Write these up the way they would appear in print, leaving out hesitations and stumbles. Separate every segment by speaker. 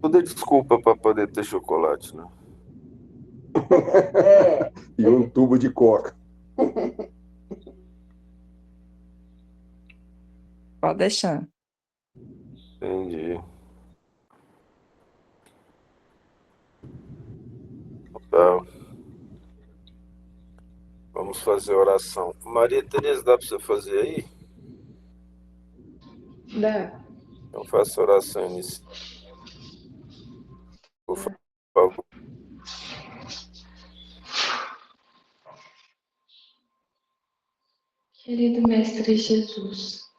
Speaker 1: Tudo é desculpa para poder ter chocolate, né?
Speaker 2: E um tubo de coca.
Speaker 3: Pode deixar.
Speaker 1: Entendi. Tá. Vamos fazer oração. Maria Tereza, dá para você fazer aí?
Speaker 4: Dá.
Speaker 1: Então faça a oração inicial, por favor.
Speaker 4: Querido Mestre Jesus,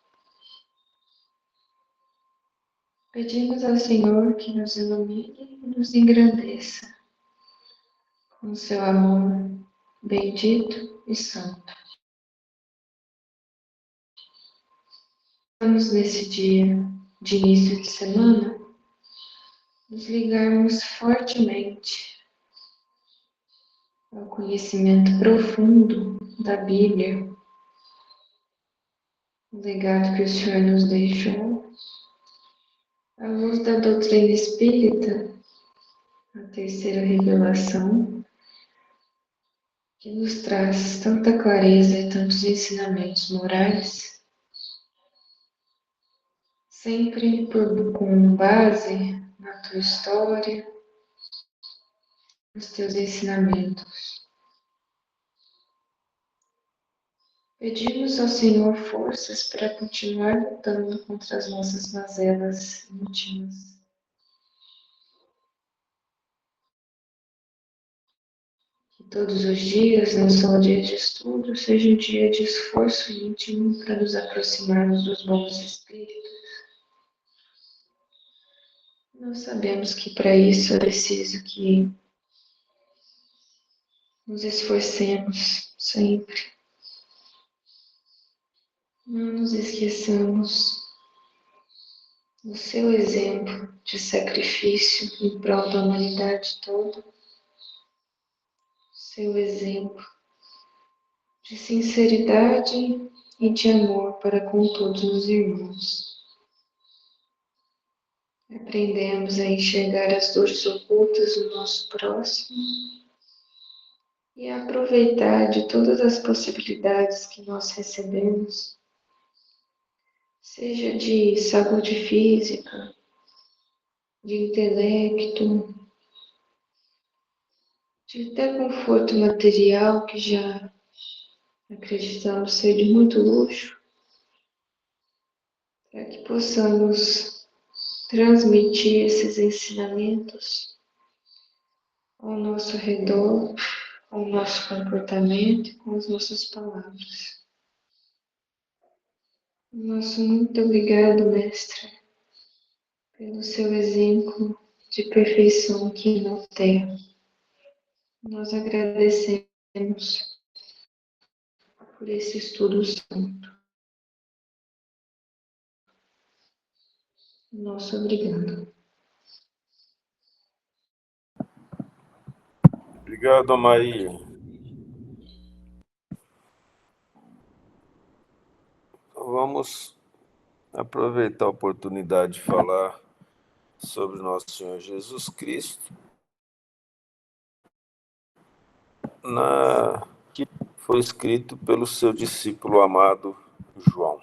Speaker 4: pedimos ao Senhor que nos ilumine e nos engrandeça com seu amor bendito e santo. Vamos nesse dia de início de semana nos ligarmos fortemente ao conhecimento profundo da Bíblia, o legado que o Senhor nos deixou, à luz da doutrina espírita, a terceira revelação, que nos traz tanta clareza e tantos ensinamentos morais, sempre com base na tua história, nos teus ensinamentos. Pedimos ao Senhor forças para continuar lutando contra as nossas mazelas íntimas. Que todos os dias, não só dias de estudo, seja um dia de esforço íntimo para nos aproximarmos dos bons espíritos. Nós sabemos que para isso é preciso que nos esforcemos sempre. Não nos esqueçamos do seu exemplo de sacrifício em prol da humanidade toda, seu exemplo de sinceridade e de amor para com todos os irmãos. Aprendemos a enxergar as dores ocultas do nosso próximo e a aproveitar de todas as possibilidades que nós recebemos, seja de saúde física, de intelecto, de até conforto material, que já acreditamos ser de muito luxo, para que possamos transmitir esses ensinamentos ao nosso redor, ao nosso comportamento e com as nossas palavras. Nosso muito obrigado, Mestre, pelo seu exemplo de perfeição aqui na Terra. Nós agradecemos por esse estudo santo. Nosso obrigado.
Speaker 1: Obrigado, Maria. Então, vamos aproveitar a oportunidade de falar sobre nosso Senhor Jesus Cristo, que foi escrito pelo seu discípulo amado João.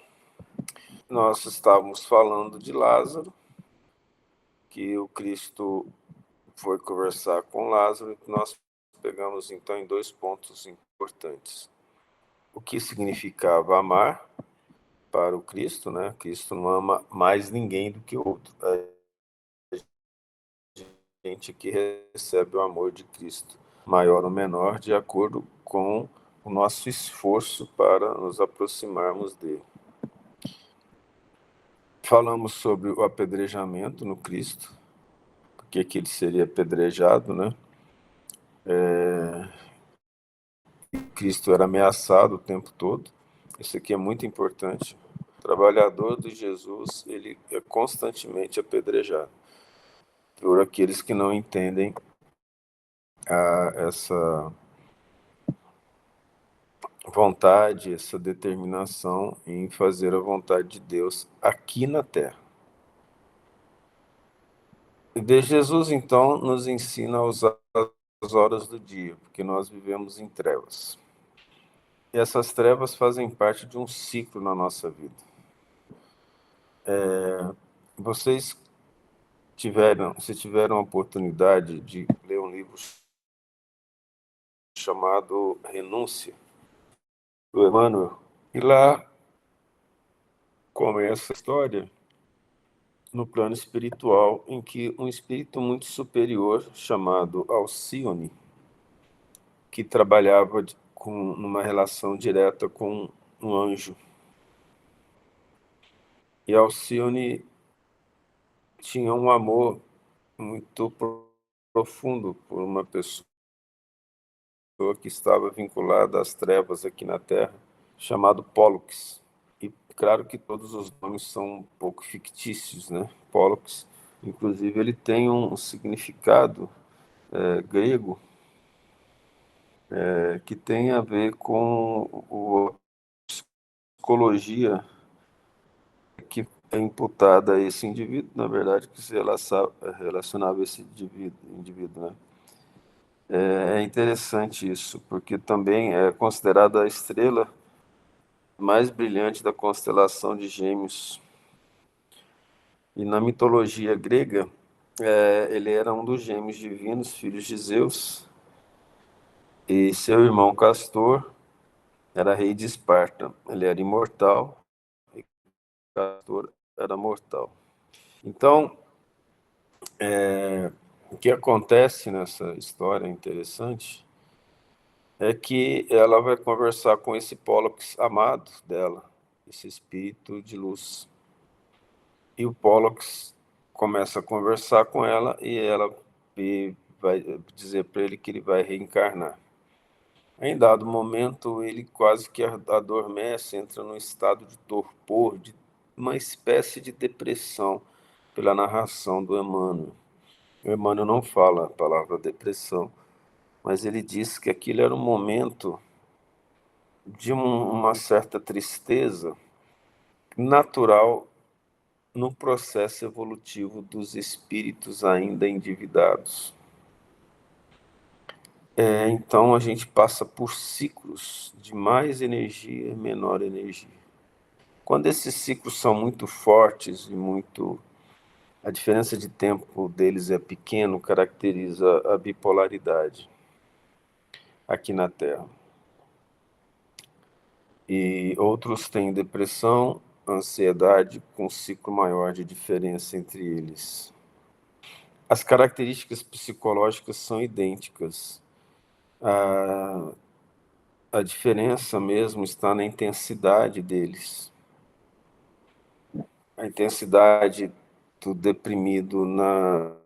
Speaker 1: Nós estávamos falando de Lázaro, que o Cristo foi conversar com Lázaro, e nós pegamos então em dois pontos importantes. O que significava amar para o Cristo, né? Cristo não ama mais ninguém do que o outro. A gente que recebe o amor de Cristo, maior ou menor, de acordo com o nosso esforço para nos aproximarmos dele. Falamos sobre o apedrejamento no Cristo, porque que ele seria apedrejado, né? Cristo era ameaçado o tempo todo. Isso aqui é muito importante. O trabalhador de Jesus, ele é constantemente apedrejado por aqueles que não entendem essa vontade, essa determinação em fazer a vontade de Deus aqui na Terra. De Jesus, então, nos ensina a usar as horas do dia, porque nós vivemos em trevas. E essas trevas fazem parte de um ciclo na nossa vida. Vocês se tiveram a oportunidade de ler um livro chamado Renúncia, do Emmanuel, e lá começa a história no plano espiritual, em que um espírito muito superior, chamado Alcione, que trabalhava numa relação direta com um anjo. E Alcione tinha um amor muito profundo por uma pessoa que estava vinculada às trevas aqui na Terra, chamado Pollux. E claro que todos os nomes são um pouco fictícios, né? Pollux, inclusive, ele tem um significado grego que tem a ver com a psicologia que é imputada a esse indivíduo, na verdade, que se relacionava a esse indivíduo, né? É interessante isso, porque também é considerada a estrela mais brilhante da constelação de Gêmeos. E na mitologia grega, ele era um dos gêmeos divinos, filhos de Zeus, e seu irmão Castor era rei de Esparta. Ele era imortal e Castor era mortal. Então, o que acontece nessa história interessante é que ela vai conversar com esse Pollux amado dela, esse espírito de luz. E o Pollux começa a conversar com ela e vai dizer para ele que ele vai reencarnar. Em dado momento, ele quase que adormece, entra num estado de torpor, de uma espécie de depressão, pela narração do Emmanuel. O Emmanuel não fala a palavra depressão, mas ele diz que aquilo era um momento de uma certa tristeza natural no processo evolutivo dos espíritos ainda endividados. Então a gente passa por ciclos de mais energia e menor energia. Quando esses ciclos são muito fortes e a diferença de tempo deles é pequeno, caracteriza a bipolaridade aqui na Terra. E outros têm depressão, ansiedade, com um ciclo maior de diferença entre eles. As características psicológicas são idênticas. A diferença mesmo está na intensidade deles. A intensidade do deprimido na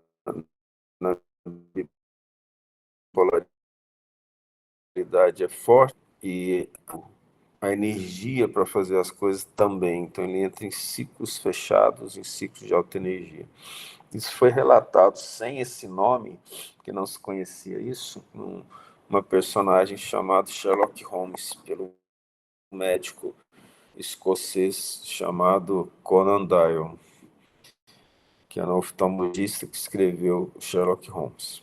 Speaker 1: bipolaridade é forte e a energia para fazer as coisas também. Então ele entra em ciclos fechados, em ciclos de alta energia. Isso foi relatado sem esse nome, que não se conhecia isso, uma personagem chamada Sherlock Holmes, pelo médico escocês chamado Conan Doyle, que era um oftalmologista que escreveu Sherlock Holmes.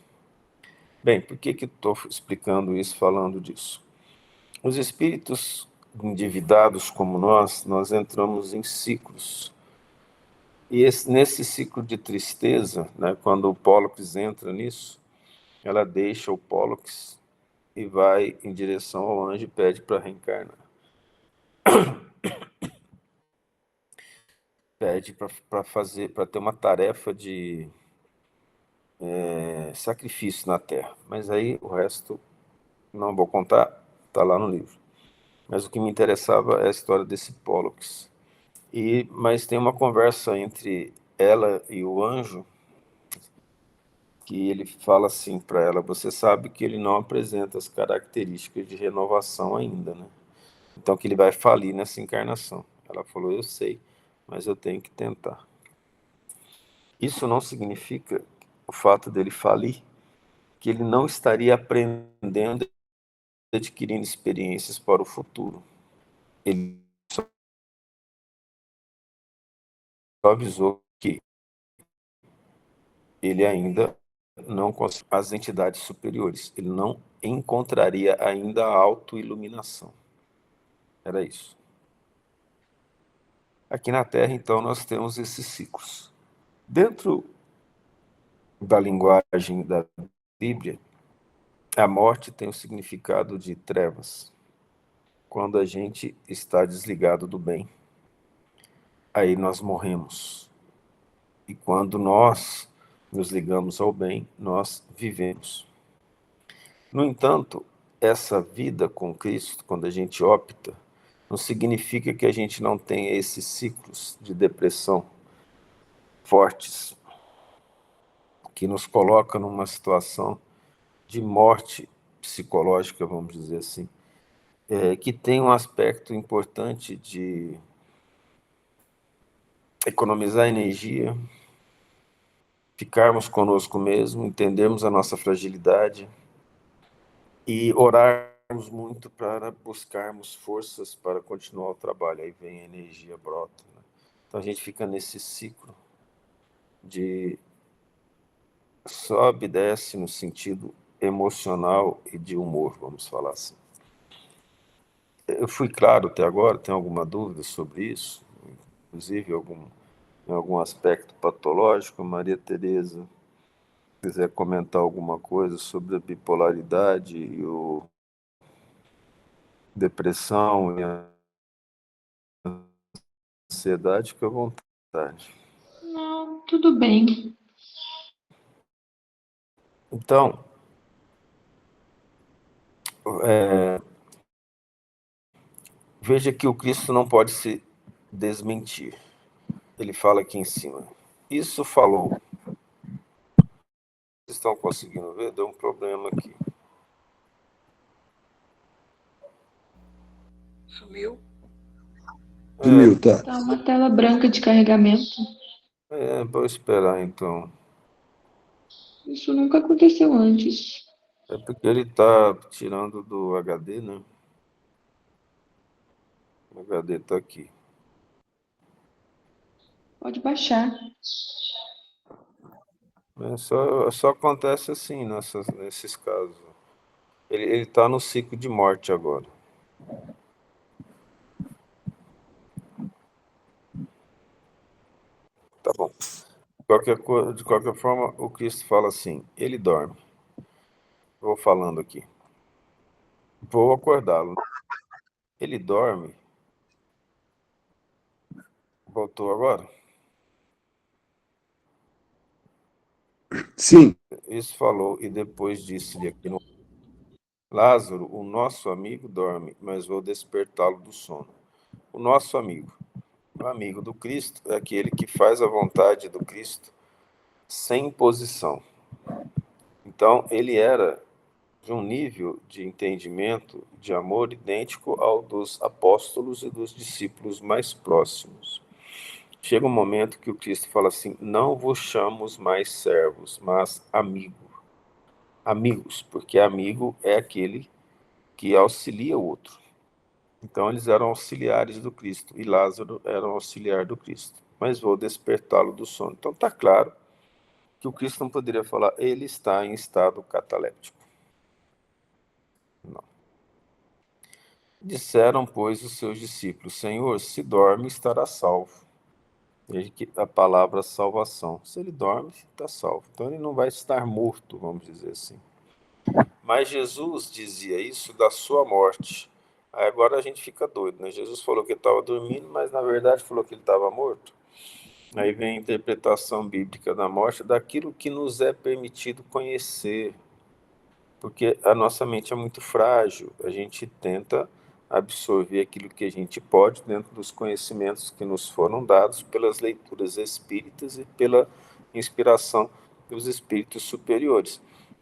Speaker 1: Bem, por que estou explicando isso, falando disso? Os espíritos endividados como nós entramos em ciclos. E nesse ciclo de tristeza, né, quando o Pollux entra nisso, ela deixa o Pollux e vai em direção ao anjo e pede para reencarnar. Pede para ter uma tarefa de sacrifício na Terra. Mas aí o resto não vou contar, está lá no livro. Mas o que me interessava é a história desse Pollux. Mas tem uma conversa entre ela e o anjo, que ele fala assim para ela: você sabe que ele não apresenta as características de renovação ainda, né? Então que ele vai falir nessa encarnação. Ela falou: eu sei, mas eu tenho que tentar. Isso não significa, o fato dele falir, que ele não estaria aprendendo e adquirindo experiências para o futuro. Ele só avisou que ele ainda não consegue as entidades superiores, ele não encontraria ainda a autoiluminação. Era isso. Aqui na Terra, então, nós temos esses ciclos. Dentro da linguagem da Bíblia, a morte tem o significado de trevas. Quando a gente está desligado do bem, aí nós morremos. E quando nós nos ligamos ao bem, nós vivemos. No entanto, essa vida com Cristo, quando a gente opta, não significa que a gente não tenha esses ciclos de depressão fortes, que nos coloca numa situação de morte psicológica, vamos dizer assim, que tem um aspecto importante de economizar energia, ficarmos conosco mesmo, entendermos a nossa fragilidade e orarmos muito para buscarmos forças para continuar o trabalho. Aí vem a energia, brota, né? Então a gente fica nesse ciclo de sobe e desce no sentido emocional e de humor, vamos falar assim. Eu fui claro até agora? Tem alguma dúvida sobre isso? Inclusive em algum aspecto patológico? Maria Tereza, se quiser comentar alguma coisa sobre a bipolaridade e a depressão e a ansiedade, fica à vontade.
Speaker 4: Não, tudo bem.
Speaker 1: Então, veja que o Cristo não pode se desmentir. Ele fala aqui em cima. Isso falou. Vocês estão conseguindo ver? Deu um problema aqui.
Speaker 3: Sumiu?
Speaker 2: Sumiu, tá?
Speaker 4: Tá uma tela branca de carregamento.
Speaker 1: Vou esperar então.
Speaker 4: Isso nunca aconteceu antes.
Speaker 1: É porque ele está tirando do HD, né? O HD está aqui.
Speaker 4: Pode baixar.
Speaker 1: Só acontece assim nesses casos. Ele está no ciclo de morte agora. Tá bom. De qualquer forma, o Cristo fala assim, ele dorme. Vou falando aqui. Vou acordá-lo. Ele dorme. Voltou agora?
Speaker 2: Sim.
Speaker 1: Isso falou, e depois disse-lhe aqui no Lázaro, o nosso amigo dorme, mas vou despertá-lo do sono. O nosso amigo. O amigo do Cristo é aquele que faz a vontade do Cristo sem imposição. Então, ele era de um nível de entendimento, de amor idêntico ao dos apóstolos e dos discípulos mais próximos. Chega um momento que o Cristo fala assim, não vos chamamos mais servos, mas amigos, porque amigo é aquele que auxilia o outro. Então eles eram auxiliares do Cristo, e Lázaro era um auxiliar do Cristo. Mas vou despertá-lo do sono. Então está claro que o Cristo não poderia falar, ele está em estado cataléptico. Não. Disseram, pois, os seus discípulos, Senhor, se dorme, estará salvo. Veja que a palavra salvação. Se ele dorme, está salvo. Então ele não vai estar morto, vamos dizer assim. Mas Jesus dizia isso da sua morte. Aí agora a gente fica doido, né? Jesus falou que ele estava dormindo, mas na verdade falou que ele estava morto. Aí vem a interpretação bíblica da morte daquilo que nos é permitido conhecer. Porque a nossa mente é muito frágil. A gente tenta absorver aquilo que a gente pode dentro dos conhecimentos que nos foram dados pelas leituras espíritas e pela inspiração dos espíritos superiores.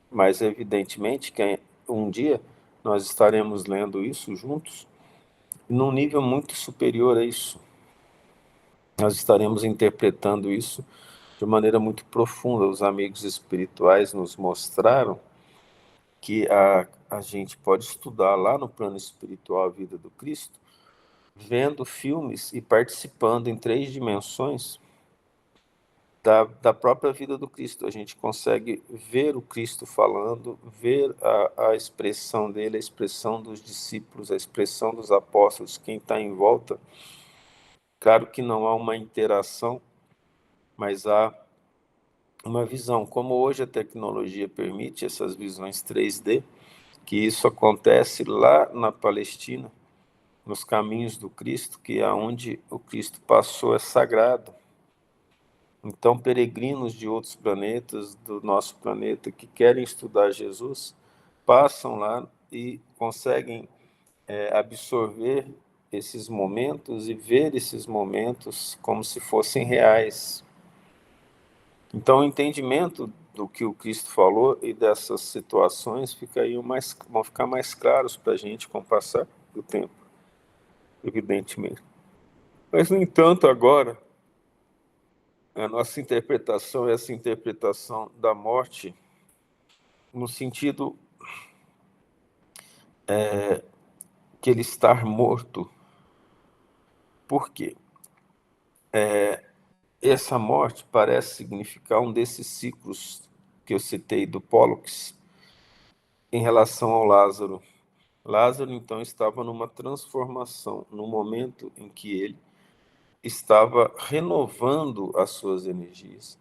Speaker 1: Mas, evidentemente, que um dia nós estaremos lendo isso juntos, num nível muito superior a isso. Nós estaremos interpretando isso de maneira muito profunda. Os amigos espirituais nos mostraram que a gente pode estudar lá no plano espiritual a vida do Cristo, vendo filmes e participando em 3 dimensões da própria vida do Cristo. A gente consegue ver o Cristo falando, ver a expressão dele, a expressão dos discípulos, a expressão dos apóstolos, quem está em volta. Claro que não há uma interação, mas há uma visão. Como hoje a tecnologia permite essas visões 3D, que isso acontece lá na Palestina, nos caminhos do Cristo, que é onde o Cristo passou, é sagrado. Então, peregrinos de outros planetas, do nosso planeta, que querem estudar Jesus, passam lá e conseguem absorver esses momentos e ver esses momentos como se fossem reais. Então, o entendimento do que o Cristo falou e dessas situações vão ficar mais claros para a gente com o passar do tempo, evidentemente. Mas, no entanto, agora, a nossa interpretação é essa interpretação da morte no sentido que ele estar morto. Por quê? Essa morte parece significar um desses ciclos que eu citei do Pollux em relação ao Lázaro. Lázaro, então, estava numa transformação, no momento em que ele estava renovando as suas energias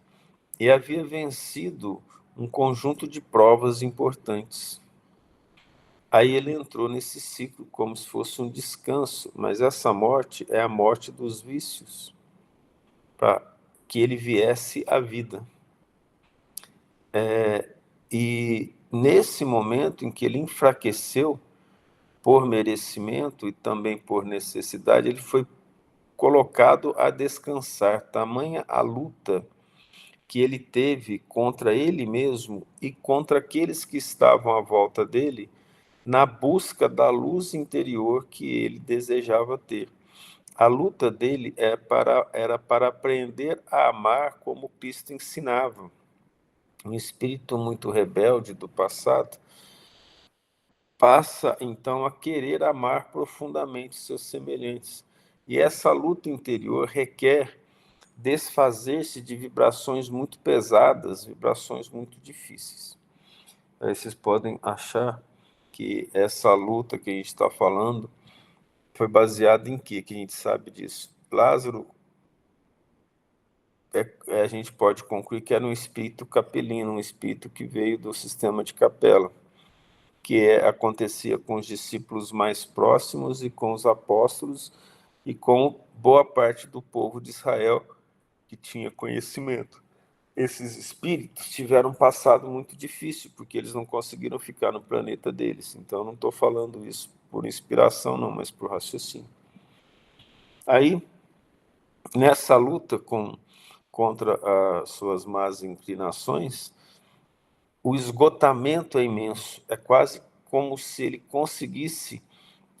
Speaker 1: e havia vencido um conjunto de provas importantes. Aí ele entrou nesse ciclo como se fosse um descanso, mas essa morte é a morte dos vícios, para que ele viesse à vida. E nesse momento em que ele enfraqueceu, por merecimento e também por necessidade, ele foi colocado a descansar. Tamanha a luta que ele teve contra ele mesmo e contra aqueles que estavam à volta dele, na busca da luz interior que ele desejava ter. A luta dele era para aprender a amar como Cristo ensinava. Um espírito muito rebelde do passado passa, então, a querer amar profundamente seus semelhantes. E essa luta interior requer desfazer-se de vibrações muito pesadas, vibrações muito difíceis. Aí vocês podem achar que essa luta que a gente está falando foi baseada em quê? Que a gente sabe disso. Lázaro, a gente pode concluir que era um espírito capelino, um espírito que veio do sistema de Capela, que acontecia com os discípulos mais próximos e com os apóstolos e com boa parte do povo de Israel que tinha conhecimento. Esses espíritos tiveram um passado muito difícil, porque eles não conseguiram ficar no planeta deles. Então, eu não estou falando isso por inspiração, não, mas por raciocínio. Aí, nessa luta contra as suas más inclinações, o esgotamento é imenso. É quase como se ele conseguisse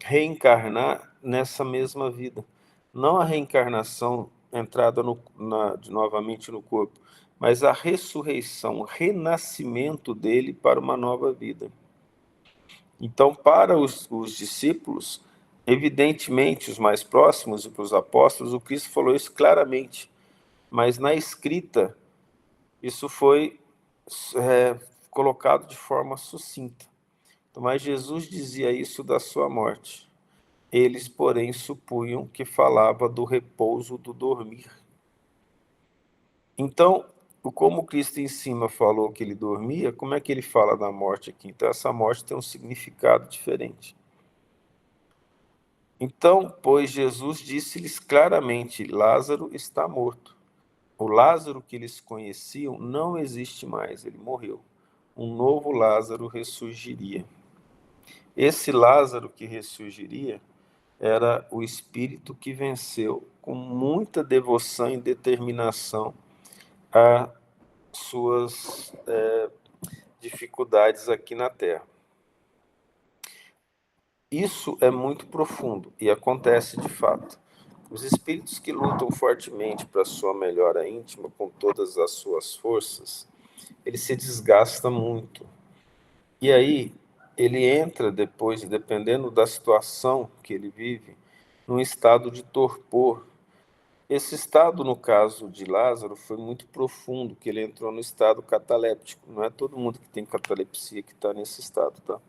Speaker 1: reencarnar nessa mesma vida. Não a reencarnação, entrada novamente no corpo, mas a ressurreição, o renascimento dele para uma nova vida. Então, para os discípulos, evidentemente, os mais próximos e para os apóstolos, o Cristo falou isso claramente, mas na escrita, isso foi colocado de forma sucinta. Mas Jesus dizia isso da sua morte. Eles, porém, supunham que falava do repouso do dormir. Então, como Cristo em cima falou que ele dormia, como é que ele fala da morte aqui? Então, essa morte tem um significado diferente. Então, pois Jesus disse-lhes claramente: Lázaro está morto. O Lázaro que eles conheciam não existe mais, ele morreu. Um novo Lázaro ressurgiria. Esse Lázaro que ressurgiria era o espírito que venceu com muita devoção e determinação as suas dificuldades aqui na Terra. Isso é muito profundo e acontece de fato. Os espíritos que lutam fortemente para a sua melhora íntima, com todas as suas forças, ele se desgasta muito. E aí, ele entra depois, dependendo da situação que ele vive, num estado de torpor, Esse estado, no caso de Lázaro, foi muito profundo, que ele entrou no estado cataléptico. Não é todo mundo que tem catalepsia que está nesse estado, tá?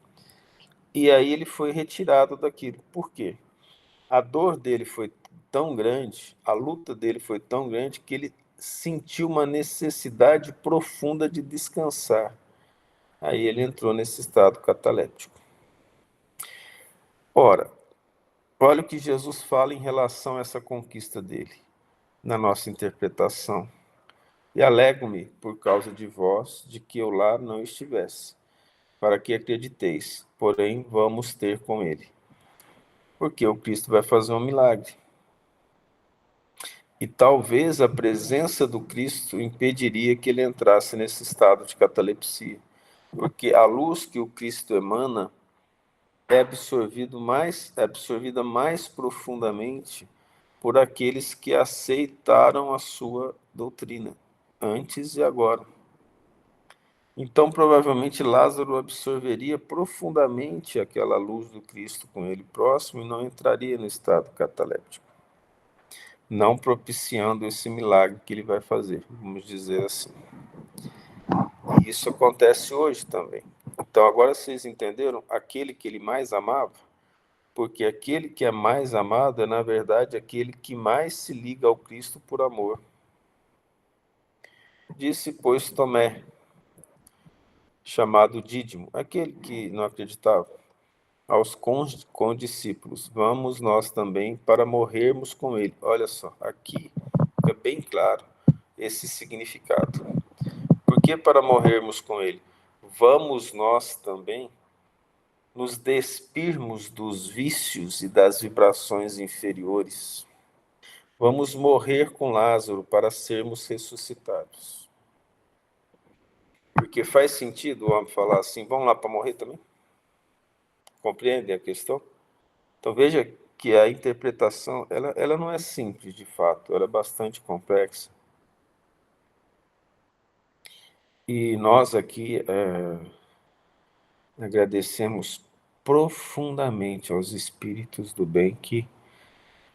Speaker 1: E aí ele foi retirado daquilo. Por quê? A dor dele foi tão grande, a luta dele foi tão grande, que ele sentiu uma necessidade profunda de descansar. Aí ele entrou nesse estado cataléptico. Ora, olha o que Jesus fala em relação a essa conquista dele, na nossa interpretação. E alegro-me, por causa de vós, de que eu lá não estivesse, para que acrediteis, porém vamos ter com ele. Porque o Cristo vai fazer um milagre. E talvez a presença do Cristo impediria que ele entrasse nesse estado de catalepsia. Porque a luz que o Cristo emana é absorvida mais profundamente por aqueles que aceitaram a sua doutrina, antes e agora. Então, provavelmente, Lázaro absorveria profundamente aquela luz do Cristo com ele próximo e não entraria no estado cataléptico, não propiciando esse milagre que ele vai fazer, vamos dizer assim. E isso acontece hoje também. Então, agora vocês entenderam? Aquele que ele mais amava, porque aquele que é mais amado é, na verdade, aquele que mais se liga ao Cristo por amor. Disse, pois, Tomé, chamado Dídimo, aquele que não acreditava, aos condiscípulos, vamos nós também para morrermos com ele. Olha só, aqui fica bem claro esse significado. Por que para morrermos com ele? Vamos nós também nos despirmos dos vícios e das vibrações inferiores. Vamos morrer com Lázaro para sermos ressuscitados. Porque faz sentido o homem falar assim, vamos lá para morrer também? Compreendem a questão? Então veja que a interpretação, ela não é simples de fato, ela é bastante complexa. E nós aqui agradecemos profundamente aos espíritos do bem que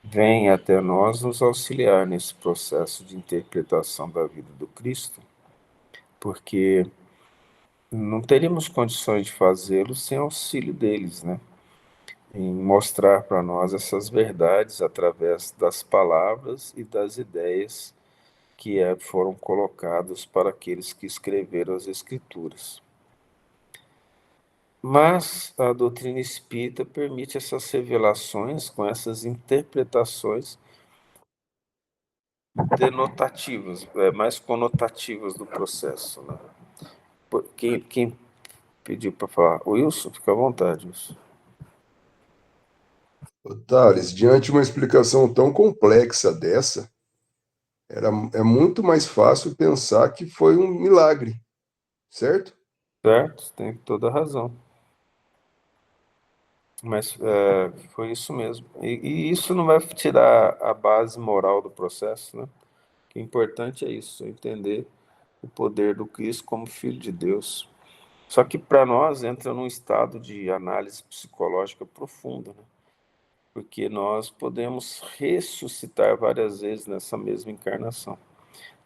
Speaker 1: vêm até nós nos auxiliar nesse processo de interpretação da vida do Cristo, porque não teríamos condições de fazê-lo sem auxílio deles, né? Em mostrar para nós essas verdades através das palavras e das ideias que foram colocados para aqueles que escreveram as Escrituras. Mas a doutrina espírita permite essas revelações com essas interpretações denotativas, mais conotativas do processo, né? Quem pediu para falar? O Wilson, fica à vontade, Wilson.
Speaker 2: Thales, diante de uma explicação tão complexa dessa, é muito mais fácil pensar que foi um milagre, certo?
Speaker 1: Certo? Tem toda a razão. Mas foi isso mesmo. E isso não vai tirar a base moral do processo, né? O que é importante é isso, entender o poder do Cristo como Filho de Deus. Só que para nós entra num estado de análise psicológica profunda, né? Porque nós podemos ressuscitar várias vezes nessa mesma encarnação.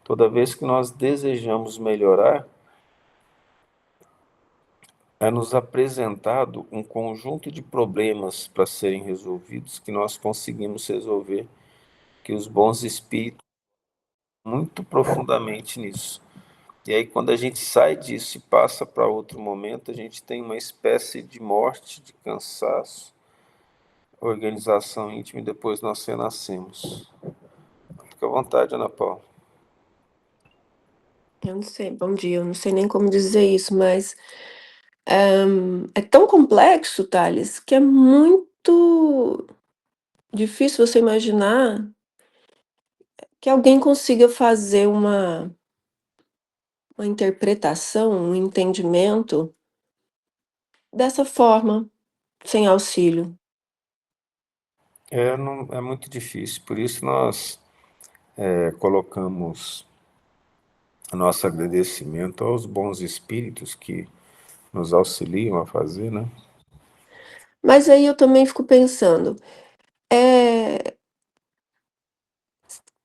Speaker 1: Toda vez que nós desejamos melhorar, é nos apresentado um conjunto de problemas para serem resolvidos que nós conseguimos resolver, que os bons espíritos muito profundamente nisso. E aí, quando a gente sai disso e passa para outro momento, a gente tem uma espécie de morte, de cansaço, organização íntima, e depois nós renascemos. Fica à vontade, Ana Paula.
Speaker 3: Eu não sei, bom dia, eu não sei nem como dizer isso, mas é tão complexo, Thales, que é muito difícil você imaginar que alguém consiga fazer uma interpretação, um entendimento dessa forma, sem auxílio.
Speaker 1: É muito difícil, por isso nós colocamos nosso agradecimento aos bons espíritos que nos auxiliam a fazer, né?
Speaker 3: Mas aí eu também fico pensando, é,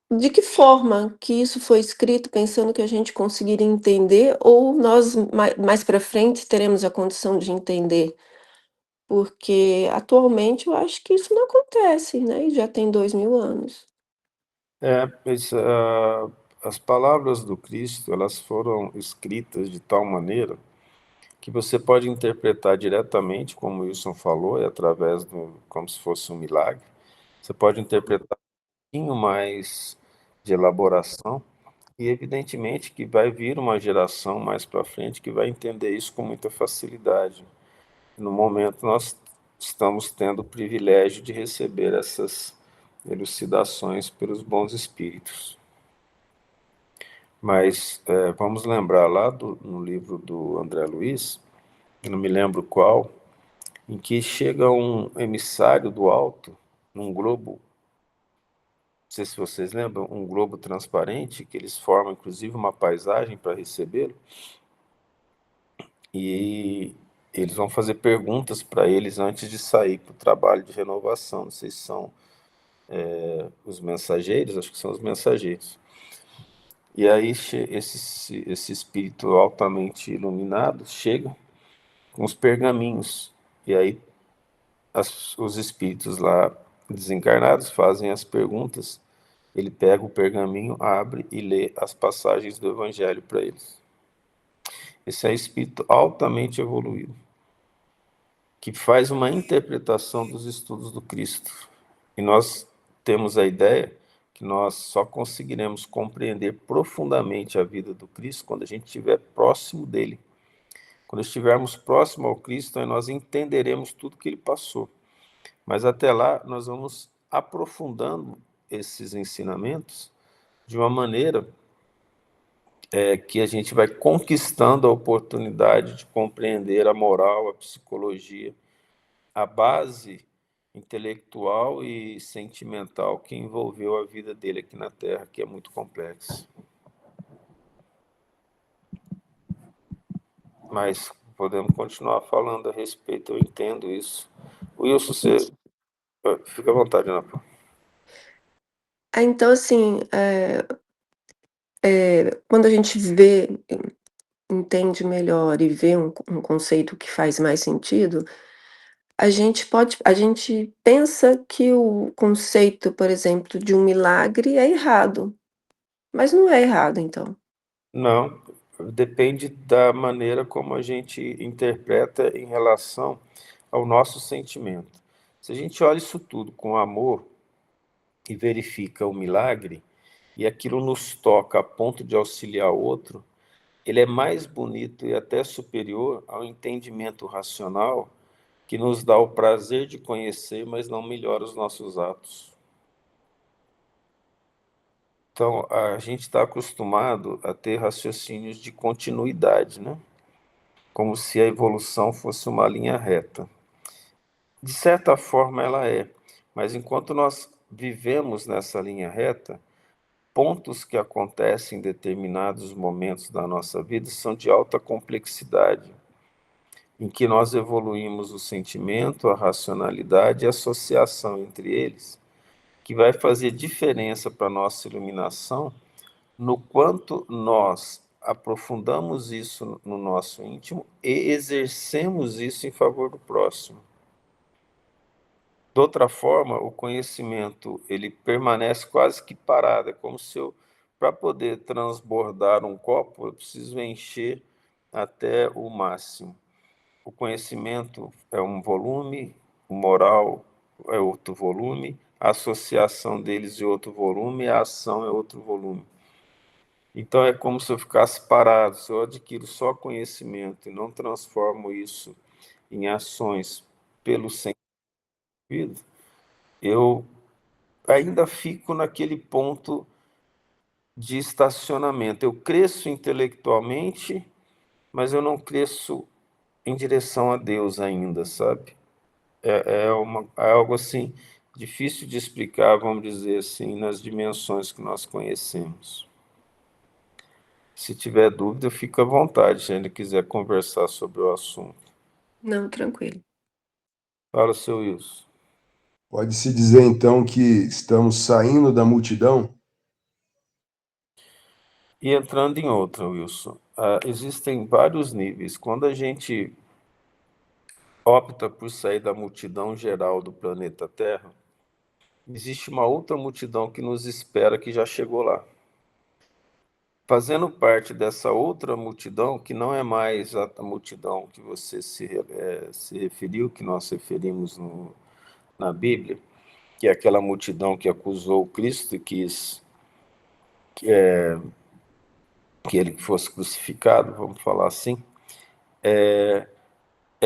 Speaker 3: de que forma que isso foi escrito, pensando que a gente conseguiria entender, ou nós mais para frente teremos a condição de entender? Porque atualmente eu acho que isso não acontece, né? E já tem 2000 anos.
Speaker 1: As palavras do Cristo, elas foram escritas de tal maneira que você pode interpretar diretamente, como o Wilson falou, através como se fosse um milagre. Você pode interpretar um pouquinho mais de elaboração, e evidentemente que vai vir uma geração mais para frente que vai entender isso com muita facilidade. No momento, nós estamos tendo o privilégio de receber essas elucidações pelos bons espíritos. Mas vamos lembrar lá no livro do André Luiz, não me lembro qual, em que chega um emissário do alto, num globo, não sei se vocês lembram, um globo transparente, que eles formam inclusive uma paisagem para recebê-lo, e eles vão fazer perguntas para eles antes de sair para o trabalho de renovação. Não sei se são os mensageiros, acho que são os mensageiros. E aí esse espírito altamente iluminado chega com os pergaminhos, e aí os espíritos lá desencarnados fazem as perguntas, ele pega o pergaminho, abre e lê as passagens do Evangelho para eles. Esse é espírito altamente evoluído, que faz uma interpretação dos estudos do Cristo. E nós temos a ideia que nós só conseguiremos compreender profundamente a vida do Cristo quando a gente estiver próximo dele. Quando estivermos próximo ao Cristo, aí nós entenderemos tudo que ele passou. Mas até lá, nós vamos aprofundando esses ensinamentos de uma maneira que a gente vai conquistando a oportunidade de compreender a moral, a psicologia, a base intelectual e sentimental que envolveu a vida dele aqui na Terra, que é muito complexa. Mas podemos continuar falando a respeito, eu entendo isso. Wilson, você fica à vontade, Ana Paula.
Speaker 3: Então, assim, quando a gente vê, entende melhor e vê um conceito que faz mais sentido, a gente pensa que o conceito, por exemplo, de um milagre é errado, mas não é errado, então.
Speaker 1: Não, depende da maneira como a gente interpreta em relação ao nosso sentimento. Se a gente olha isso tudo com amor e verifica o milagre, e aquilo nos toca a ponto de auxiliar o outro, ele é mais bonito e até superior ao entendimento racional que nos dá o prazer de conhecer, mas não melhora os nossos atos. Então, a gente está acostumado a ter raciocínios de continuidade, né? Como se a evolução fosse uma linha reta. De certa forma, ela é, mas enquanto nós vivemos nessa linha reta, pontos que acontecem em determinados momentos da nossa vida são de alta complexidade, em que nós evoluímos o sentimento, a racionalidade e a associação entre eles, que vai fazer diferença para a nossa iluminação no quanto nós aprofundamos isso no nosso íntimo e exercemos isso em favor do próximo. De outra forma, o conhecimento ele permanece quase que parado, é como se para poder transbordar um copo, eu preciso encher até o máximo. O conhecimento é um volume, o moral é outro volume, a associação deles é outro volume, a ação é outro volume. Então é como se eu ficasse parado, se eu adquiro só conhecimento e não transformo isso em ações pelo sentido, eu ainda fico naquele ponto de estacionamento. Eu cresço intelectualmente, mas eu não cresço em direção a Deus ainda, sabe? É algo assim, difícil de explicar, vamos dizer assim, nas dimensões que nós conhecemos. Se tiver dúvida, fica à vontade, se ainda quiser conversar sobre o assunto.
Speaker 3: Não, tranquilo.
Speaker 1: Fala, seu Wilson.
Speaker 2: Pode-se dizer, então, que estamos saindo da multidão?
Speaker 1: E entrando em outra, Wilson, existem vários níveis. Quando a gente opta por sair da multidão geral do planeta Terra, existe uma outra multidão que nos espera, que já chegou lá. Fazendo parte dessa outra multidão, que não é mais a multidão que você se referiu, que nós referimos na Bíblia, que é aquela multidão que acusou Cristo e quis que ele fosse crucificado, vamos falar assim, é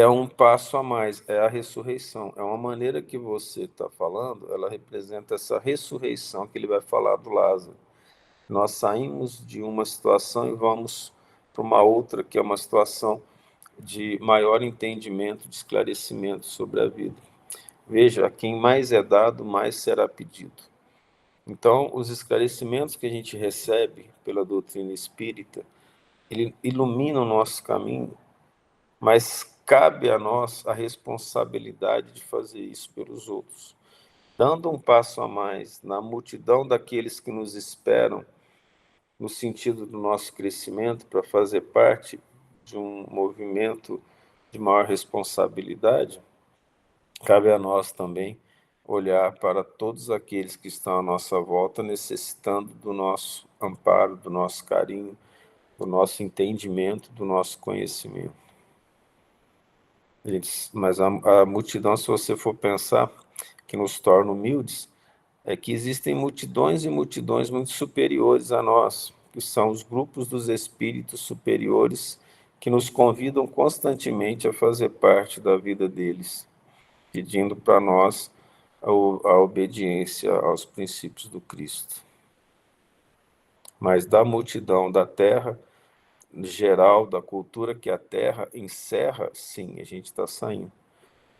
Speaker 1: um passo a mais, é a ressurreição. É uma maneira que você está falando, ela representa essa ressurreição que ele vai falar do Lázaro. Nós saímos de uma situação e vamos para uma outra, que é uma situação de maior entendimento, de esclarecimento sobre a vida. Veja, a quem mais é dado, mais será pedido. Então, os esclarecimentos que a gente recebe pela doutrina espírita, ele ilumina o nosso caminho, mas cabe a nós a responsabilidade de fazer isso pelos outros. Dando um passo a mais na multidão daqueles que nos esperam, no sentido do nosso crescimento, para fazer parte de um movimento de maior responsabilidade, cabe a nós também olhar para todos aqueles que estão à nossa volta, necessitando do nosso amparo, do nosso carinho, do nosso entendimento, do nosso conhecimento. Mas a multidão, se você for pensar, que nos torna humildes, é que existem multidões e multidões muito superiores a nós, que são os grupos dos espíritos superiores, que nos convidam constantemente a fazer parte da vida deles, pedindo para nós a obediência aos princípios do Cristo. Mas da multidão da Terra, geral, da cultura que a Terra encerra, sim, a gente está saindo.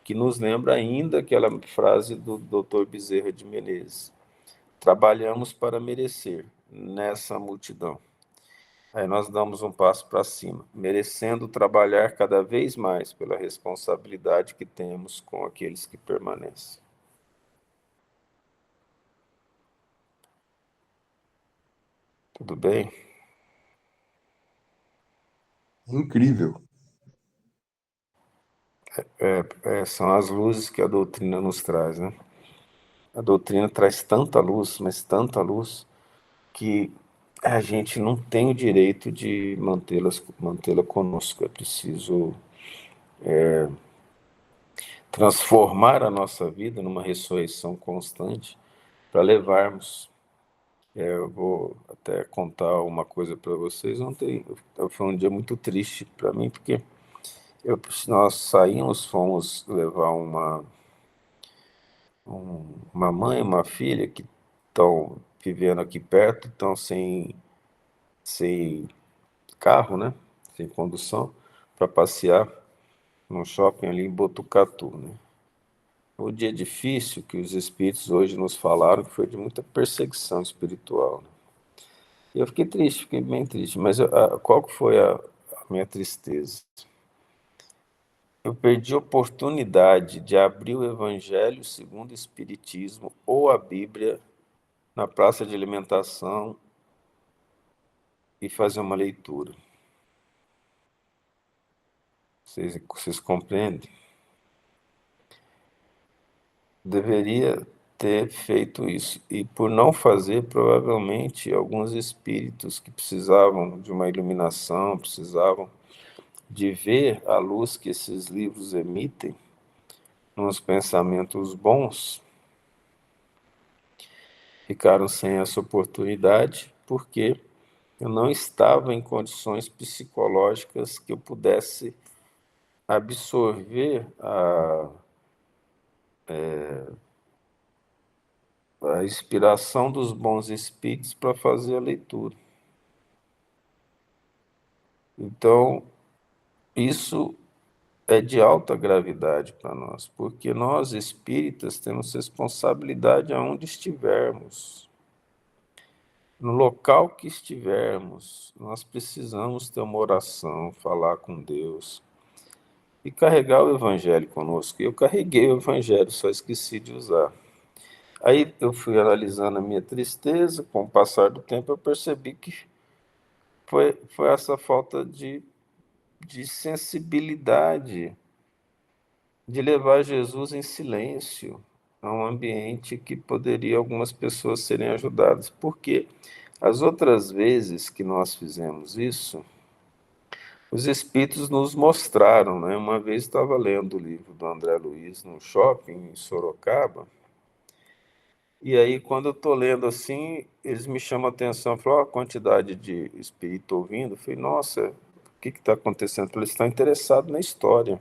Speaker 1: Que nos lembra ainda aquela frase do Dr. Bezerra de Menezes: trabalhamos para merecer nessa multidão. Aí nós damos um passo para cima, merecendo trabalhar cada vez mais pela responsabilidade que temos com aqueles que permanecem. Tudo bem?
Speaker 2: Incrível.
Speaker 1: São as luzes que a doutrina nos traz, né? A doutrina traz tanta luz, mas tanta luz, que a gente não tem o direito de mantê-la conosco. É preciso transformar a nossa vida numa ressurreição constante para levarmos. Eu vou até contar uma coisa para vocês. Ontem foi um dia muito triste para mim, porque nós saímos, fomos levar uma mãe e uma filha que estão vivendo aqui perto, estão sem carro, né? Sem condução, para passear no shopping ali em Botucatu, né? O dia difícil que os espíritos hoje nos falaram, que foi de muita perseguição espiritual, né? E eu fiquei triste, fiquei bem triste, mas qual que foi a minha tristeza? Eu perdi a oportunidade de abrir o Evangelho segundo o Espiritismo ou a Bíblia na praça de alimentação e fazer uma leitura. Vocês compreendem? Deveria ter feito isso. E por não fazer, provavelmente, alguns espíritos que precisavam de uma iluminação, precisavam de ver a luz que esses livros emitem, nos pensamentos bons, ficaram sem essa oportunidade, porque eu não estava em condições psicológicas que eu pudesse absorver a inspiração dos bons espíritos para fazer a leitura. Então, isso é de alta gravidade para nós, porque nós, espíritas, temos responsabilidade aonde estivermos. No local que estivermos, nós precisamos ter uma oração, falar com Deus e carregar o Evangelho conosco. Eu carreguei o Evangelho, só esqueci de usar. Aí eu fui analisando a minha tristeza, com o passar do tempo eu percebi que foi essa falta de sensibilidade, de levar Jesus em silêncio a um ambiente que poderia algumas pessoas serem ajudadas. Porque as outras vezes que nós fizemos isso, os espíritos nos mostraram, né? Uma vez estava lendo o livro do André Luiz no shopping em Sorocaba, e aí quando eu estou lendo assim, eles me chamam a atenção, falam, "Ó, a quantidade de espírito ouvindo", eu falei, nossa, o que está acontecendo? Eles estão interessados na história.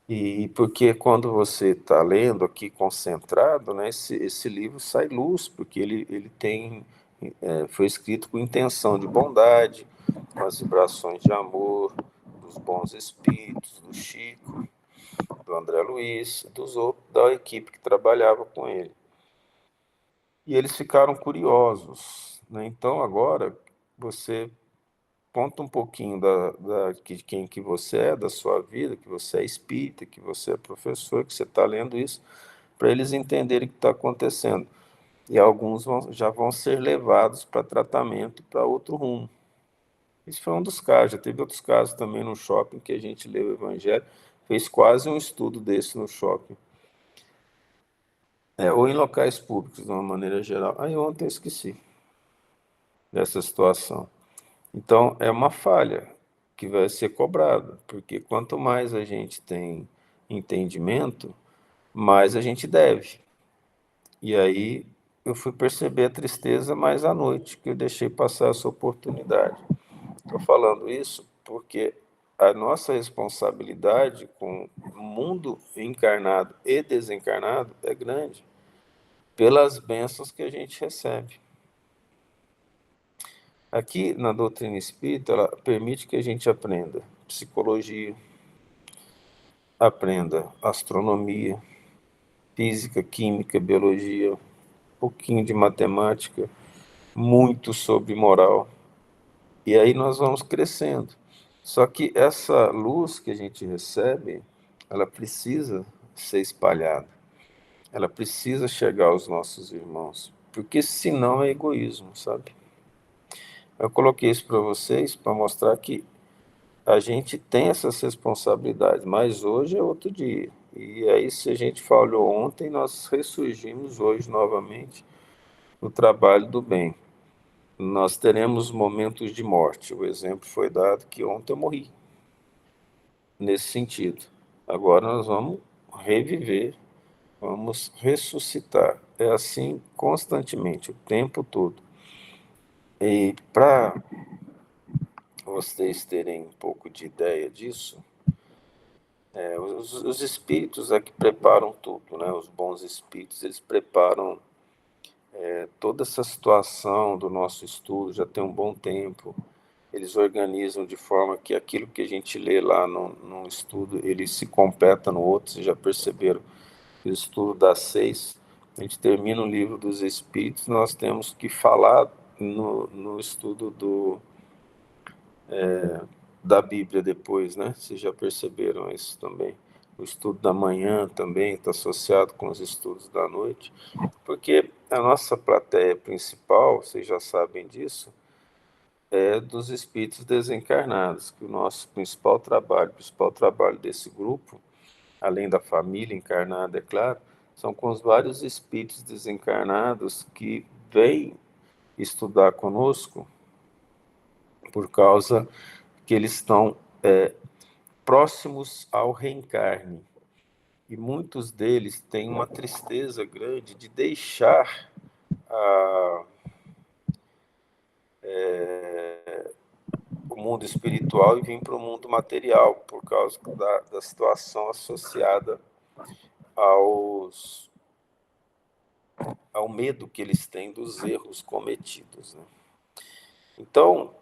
Speaker 1: E porque quando você está lendo aqui concentrado, né, esse livro sai luz, porque ele tem, foi escrito com intenção de bondade, com as vibrações de amor, dos bons espíritos, do Chico, do André Luiz, dos outros da equipe que trabalhava com ele. E eles ficaram curiosos, né? Então agora você conta um pouquinho de quem que você é, da sua vida, que você é espírita, que você é professor, que você está lendo isso, para eles entenderem o que está acontecendo. E alguns já vão ser levados para tratamento, para outro rumo. Isso foi um dos casos. Já teve outros casos também no shopping, que a gente leu o Evangelho, fez quase um estudo desse no shopping. Ou em locais públicos, de uma maneira geral. Aí ontem eu esqueci dessa situação. Então, é uma falha que vai ser cobrada, porque quanto mais a gente tem entendimento, mais a gente deve. E aí eu fui perceber a tristeza mais à noite, que eu deixei passar essa oportunidade. Estou falando isso porque a nossa responsabilidade com o mundo encarnado e desencarnado é grande, pelas bênçãos que a gente recebe. Aqui na doutrina espírita, ela permite que a gente aprenda psicologia, aprenda astronomia, física, química, biologia, um pouquinho de matemática, muito sobre moral. E aí nós vamos crescendo. Só que essa luz que a gente recebe, ela precisa ser espalhada. Ela precisa chegar aos nossos irmãos. Porque senão é egoísmo, sabe? Eu coloquei isso para vocês para mostrar que a gente tem essas responsabilidades, mas hoje é outro dia. E aí, se a gente falhou ontem, nós ressurgimos hoje novamente no trabalho do bem. Nós teremos momentos de morte. O exemplo foi dado que ontem eu morri, nesse sentido. Agora nós vamos reviver, vamos ressuscitar. É assim constantemente, o tempo todo. E para vocês terem um pouco de ideia disso, os espíritos é que preparam tudo, né? Os bons espíritos, eles preparam toda essa situação do nosso estudo, já tem um bom tempo. Eles organizam de forma que aquilo que a gente lê lá no estudo, ele se completa no outro. Vocês já perceberam que o estudo das 6, a gente termina o livro dos Espíritos, nós temos que falar no estudo da Bíblia depois, né? Vocês já perceberam isso também. O estudo da manhã também está associado com os estudos da noite, porque a nossa plateia principal, vocês já sabem disso, é dos espíritos desencarnados, que o nosso principal trabalho desse grupo, além da família encarnada, é claro, são com os vários espíritos desencarnados que vêm estudar conosco por causa que eles estão próximos ao reencarne. E muitos deles têm uma tristeza grande de deixar o mundo espiritual e vir para o mundo material, por causa da situação associada ao medo que eles têm dos erros cometidos, né? Então,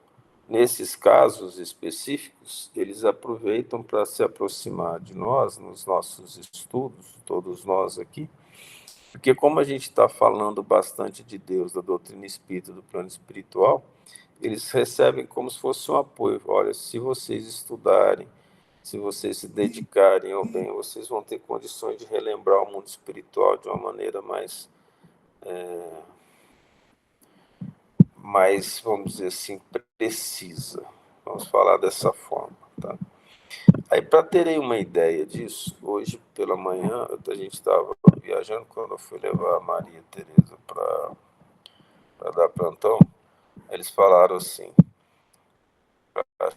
Speaker 1: nesses casos específicos, eles aproveitam para se aproximar de nós, nos nossos estudos, todos nós aqui, porque como a gente está falando bastante de Deus, da doutrina espírita, do plano espiritual, eles recebem como se fosse um apoio. Olha, se vocês estudarem, se vocês se dedicarem ao bem, vocês vão ter condições de relembrar o mundo espiritual de uma maneira mais, vamos dizer assim, precisa. Vamos falar dessa forma, tá? Aí, para terem uma ideia disso, hoje pela manhã, a gente estava viajando, quando eu fui levar a Maria Tereza para dar plantão, eles falaram assim, para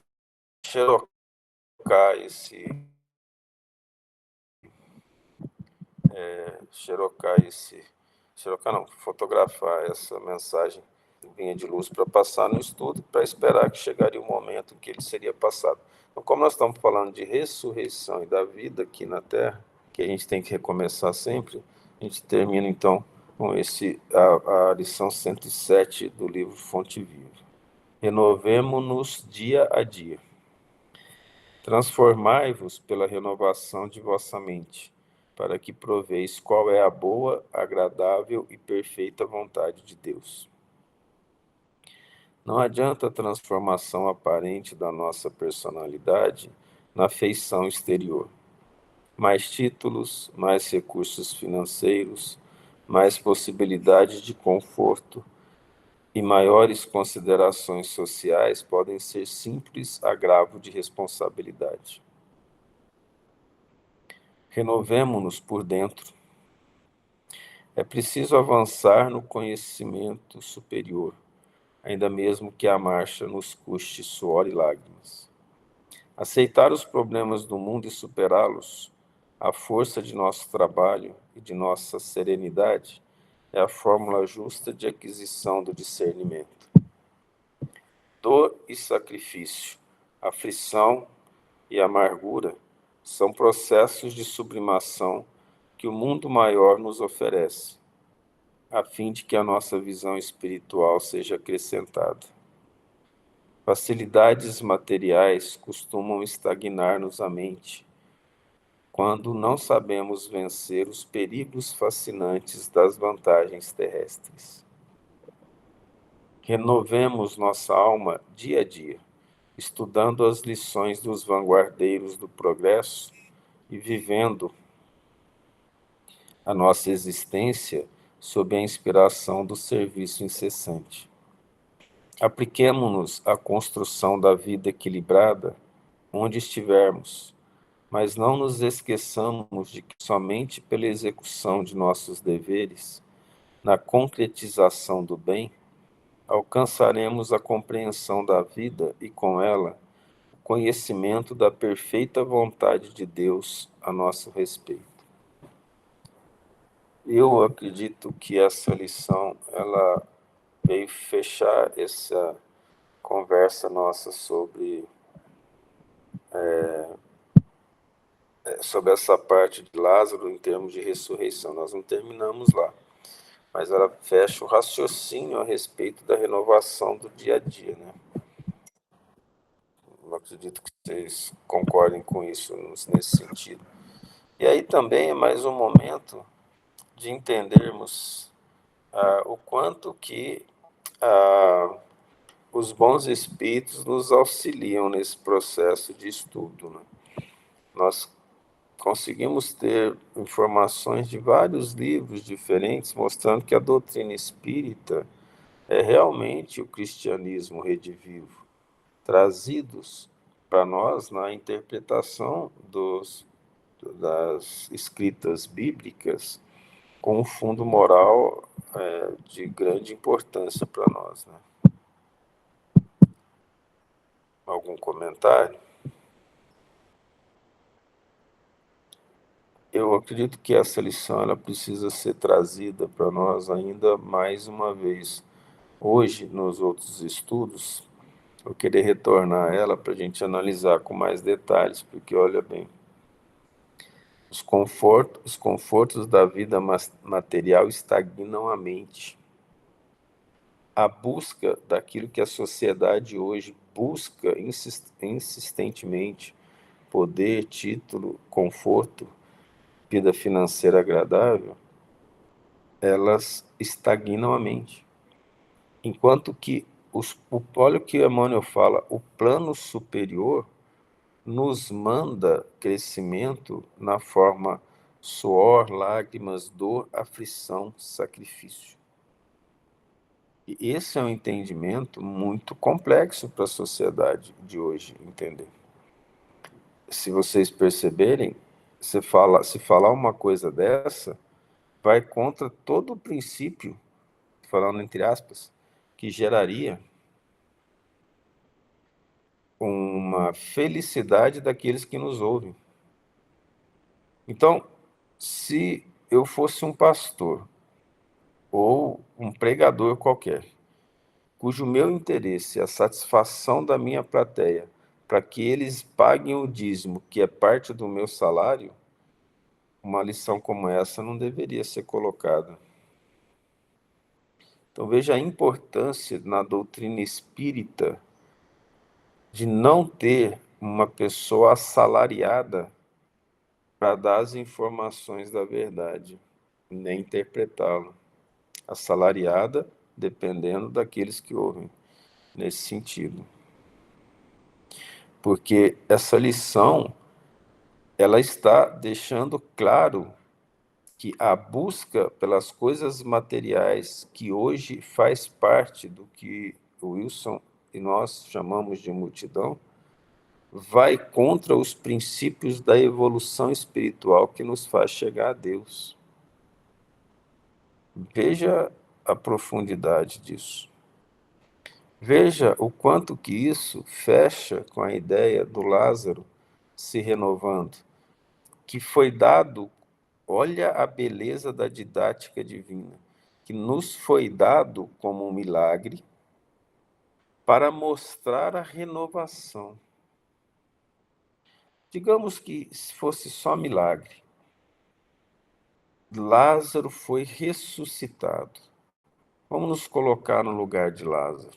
Speaker 1: xerocar fotografar essa mensagem vinha de luz para passar no estudo, para esperar que chegaria o momento que ele seria passado. Então, como nós estamos falando de ressurreição e da vida aqui na Terra, que a gente tem que recomeçar sempre, a gente termina então com a lição 107 do livro Fonte Viva. Renovemo-nos dia a dia. Transformai-vos pela renovação de vossa mente, para que proveis qual é a boa, agradável e perfeita vontade de Deus. Não adianta a transformação aparente da nossa personalidade na feição exterior. Mais títulos, mais recursos financeiros, mais possibilidades de conforto e maiores considerações sociais podem ser simples agravo de responsabilidade. Renovemo-nos por dentro. É preciso avançar no conhecimento superior, ainda mesmo que a marcha nos custe suor e lágrimas. Aceitar os problemas do mundo e superá-los, a força de nosso trabalho e de nossa serenidade, é a fórmula justa de aquisição do discernimento. Dor e sacrifício, aflição e amargura são processos de sublimação que o mundo maior nos oferece, a fim de que a nossa visão espiritual seja acrescentada. Facilidades materiais costumam estagnar-nos a mente, quando não sabemos vencer os perigos fascinantes das vantagens terrestres. Renovemos nossa alma dia a dia, estudando as lições dos vanguardeiros do progresso e vivendo a nossa existência sob a inspiração do serviço incessante. Apliquemo-nos à construção da vida equilibrada onde estivermos, mas não nos esqueçamos de que somente pela execução de nossos deveres, na concretização do bem, alcançaremos a compreensão da vida e, com ela, o conhecimento da perfeita vontade de Deus a nosso respeito. Eu acredito que essa lição, ela veio fechar essa conversa nossa sobre essa parte de Lázaro em termos de ressurreição. Nós não terminamos lá, mas ela fecha o raciocínio a respeito da renovação do dia a dia, né? Eu acredito que vocês concordem com isso nesse sentido. E aí também é mais um momento de entendermos o quanto que os bons espíritos nos auxiliam nesse processo de estudo, né? Nós conseguimos ter informações de vários livros diferentes, mostrando que a doutrina espírita é realmente o cristianismo redivivo, trazidos para nós na interpretação das escritas bíblicas, com um fundo moral de grande importância para nós, né? Algum comentário? Eu acredito que essa lição ela precisa ser trazida para nós ainda mais uma vez. Hoje, nos outros estudos, eu queria retornar a ela para a gente analisar com mais detalhes, porque, olha bem, os confortos da vida material estagnam a mente. A busca daquilo que a sociedade hoje busca insistentemente, poder, título, conforto, vida financeira agradável, elas estagnam a mente. Enquanto que, olha o que Emmanuel fala, o plano superior nos manda crescimento na forma suor, lágrimas, dor, aflição, sacrifício. E esse é um entendimento muito complexo para a sociedade de hoje entender. Se vocês perceberem, se falar uma coisa dessa, vai contra todo o princípio, falando entre aspas, que geraria uma felicidade daqueles que nos ouvem. Então, se eu fosse um pastor ou um pregador qualquer, cujo meu interesse é a satisfação da minha plateia, para que eles paguem o dízimo, que é parte do meu salário, uma lição como essa não deveria ser colocada. Então veja a importância na doutrina espírita de não ter uma pessoa assalariada para dar as informações da verdade, nem interpretá-la. Assalariada, dependendo daqueles que ouvem, nesse sentido. Porque essa lição, ela está deixando claro que a busca pelas coisas materiais, que hoje faz parte do que o Wilson e nós chamamos de multidão, vai contra os princípios da evolução espiritual que nos faz chegar a Deus. Veja a profundidade disso. Veja o quanto que isso fecha com a ideia do Lázaro se renovando, que foi dado, olha a beleza da didática divina, que nos foi dado como um milagre para mostrar a renovação. Digamos que se fosse só milagre, Lázaro foi ressuscitado. Vamos nos colocar no lugar de Lázaro.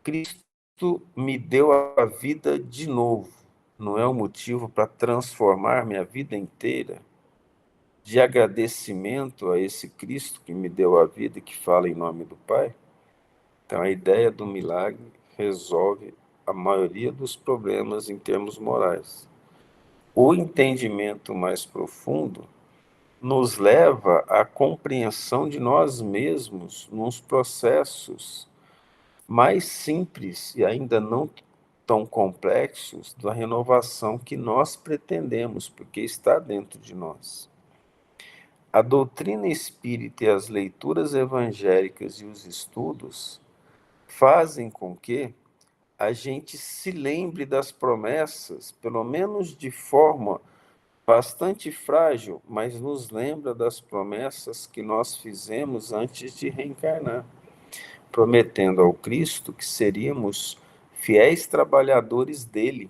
Speaker 1: Cristo me deu a vida de novo. Não é um motivo para transformar minha vida inteira? De agradecimento a esse Cristo que me deu a vida e que fala em nome do Pai? Então, a ideia do milagre resolve a maioria dos problemas em termos morais. O entendimento mais profundo nos leva à compreensão de nós mesmos nos processos mais simples e ainda não tão complexos da renovação que nós pretendemos, porque está dentro de nós. A doutrina espírita e as leituras evangélicas e os estudos fazem com que a gente se lembre das promessas, pelo menos de forma bastante frágil, mas nos lembra das promessas que nós fizemos antes de reencarnar, prometendo ao Cristo que seríamos fiéis trabalhadores dele,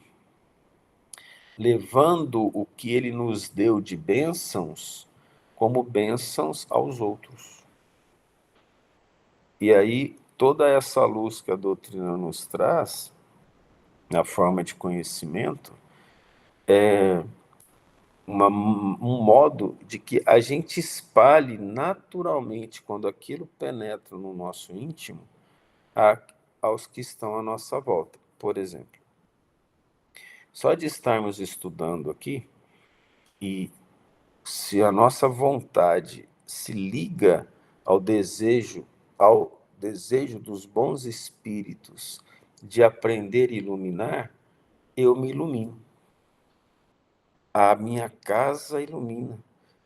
Speaker 1: levando o que ele nos deu de bênçãos como bênçãos aos outros. E aí, toda essa luz que a doutrina nos traz, na forma de conhecimento, é um modo de que a gente espalhe naturalmente, quando aquilo penetra no nosso íntimo, aos que estão à nossa volta. Por exemplo, só de estarmos estudando aqui, e se a nossa vontade se liga ao desejo dos bons espíritos de aprender e iluminar, eu me ilumino. A minha casa ilumina.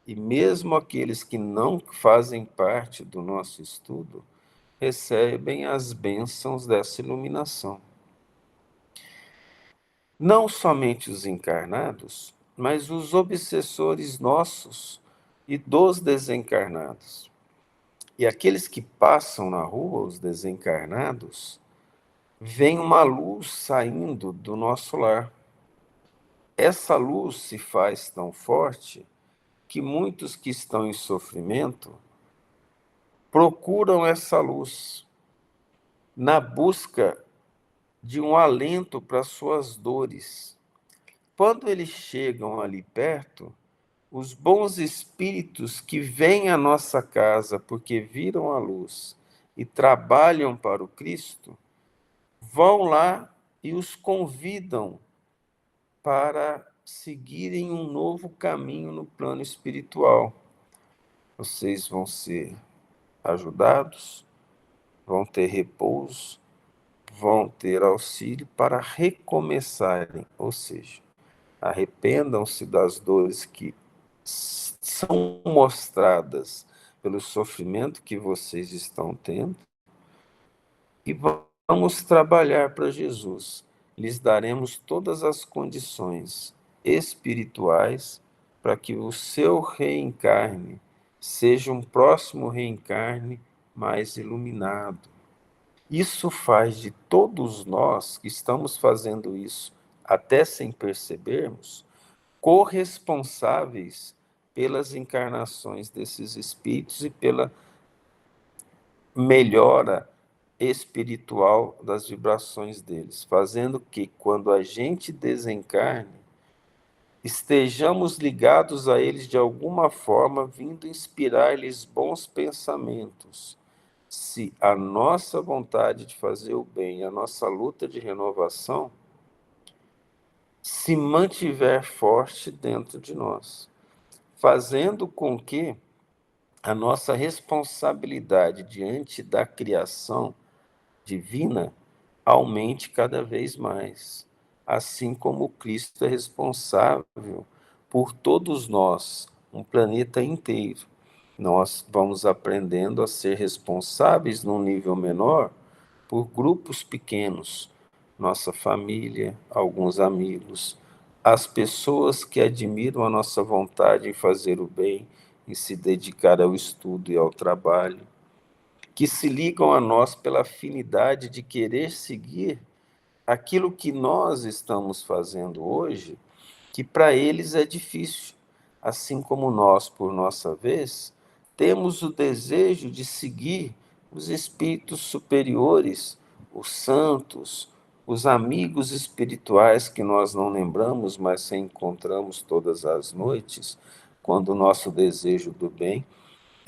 Speaker 1: E mesmo aqueles que não fazem parte do nosso estudo recebem as bênçãos dessa iluminação. Não somente os encarnados, mas os obsessores nossos e dos desencarnados. E aqueles que passam na rua, os desencarnados, veem uma luz saindo do nosso lar. Essa luz se faz tão forte que muitos que estão em sofrimento procuram essa luz na busca de um alento para suas dores. Quando eles chegam ali perto, os bons espíritos que vêm à nossa casa porque viram a luz e trabalham para o Cristo, vão lá e os convidam para seguirem um novo caminho no plano espiritual. Vocês vão ser ajudados, vão ter repouso, vão ter auxílio para recomeçarem, ou seja, arrependam-se das dores que são mostradas pelo sofrimento que vocês estão tendo e vamos trabalhar para Jesus. Lhes daremos todas as condições espirituais para que o seu reencarne seja um próximo reencarne mais iluminado. Isso faz de todos nós que estamos fazendo isso, até sem percebermos, corresponsáveis pelas encarnações desses espíritos e pela melhora espiritual das vibrações deles, fazendo que, quando a gente desencarne, estejamos ligados a eles de alguma forma, vindo inspirar-lhes bons pensamentos. Se a nossa vontade de fazer o bem, a nossa luta de renovação, se mantiver forte dentro de nós, fazendo com que a nossa responsabilidade diante da criação divina aumente cada vez mais, assim como Cristo é responsável por todos nós, um planeta inteiro. Nós vamos aprendendo a ser responsáveis num nível menor por grupos pequenos, nossa família, alguns amigos, as pessoas que admiram a nossa vontade em fazer o bem, em se dedicar ao estudo e ao trabalho, que se ligam a nós pela afinidade de querer seguir aquilo que nós estamos fazendo hoje, que para eles é difícil, assim como nós, por nossa vez, temos o desejo de seguir os espíritos superiores, os santos, os amigos espirituais que nós não lembramos, mas encontramos todas as noites, quando o nosso desejo do bem